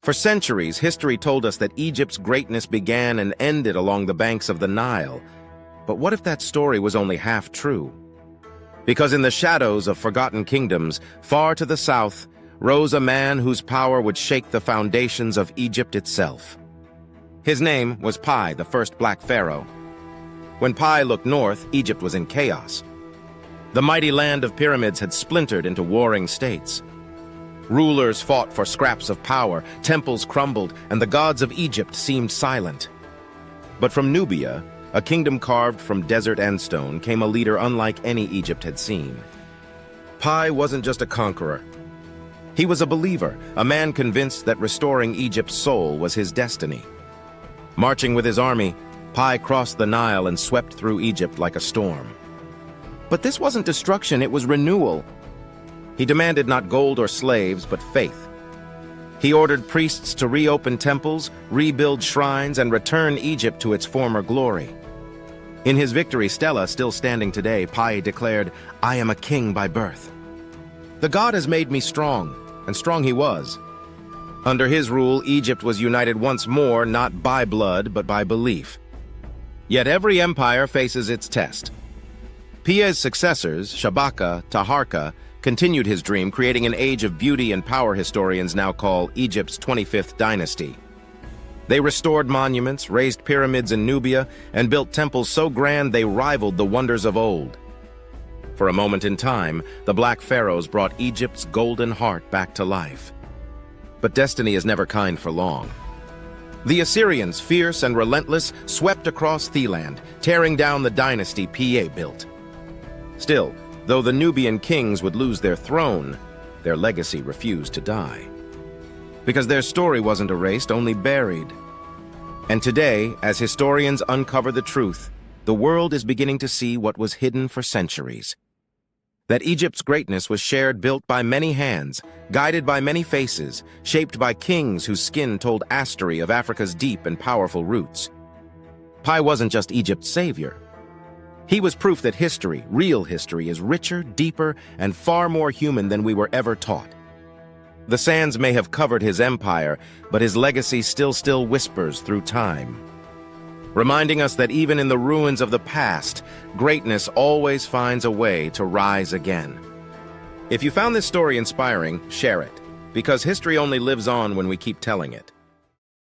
For centuries, history told us that Egypt's greatness began and ended along the banks of the Nile. But what if that story was only half true? Because in the shadows of forgotten kingdoms, far to the south, rose a man whose power would shake the foundations of Egypt itself. His name was Piye, the first black pharaoh. When Piye looked north, Egypt was in chaos. The mighty land of pyramids had splintered into warring states. Rulers fought for scraps of power, temples crumbled, and the gods of Egypt seemed silent. But from Nubia, a kingdom carved from desert and stone, came a leader unlike any Egypt had seen. Piye wasn't just a conqueror. He was a believer, a man convinced that restoring Egypt's soul was his destiny. Marching with his army, Piye crossed the Nile and swept through Egypt like a storm. But this wasn't destruction, it was renewal. He demanded not gold or slaves, but faith. He ordered priests to reopen temples, rebuild shrines, and return Egypt to its former glory. In his victory stela, still standing today, Piye declared, "I am a king by birth. The God has made me strong," and strong he was. Under his rule, Egypt was united once more, not by blood, but by belief. Yet every empire faces its test. Piye's successors, Shabaka, Taharka, continued his dream, creating an age of beauty and power historians now call Egypt's 25th dynasty. They restored monuments, raised pyramids in Nubia, and built temples so grand they rivaled the wonders of old. For a moment in time, the Black Pharaohs brought Egypt's golden heart back to life. But destiny is never kind for long. The Assyrians, fierce and relentless, swept across Theland, tearing down the dynasty Piye built. Still, though the Nubian kings would lose their throne, their legacy refused to die. Because their story wasn't erased, only buried. And today, as historians uncover the truth, the world is beginning to see what was hidden for centuries. That Egypt's greatness was shared, built by many hands, guided by many faces, shaped by kings whose skin told astery of Africa's deep and powerful roots. Piye wasn't just Egypt's savior. He was proof that history, real history, is richer, deeper, and far more human than we were ever taught. The sands may have covered his empire, but his legacy still whispers through time, reminding us that even in the ruins of the past, greatness always finds a way to rise again. If you found this story inspiring, share it, because history only lives on when we keep telling it.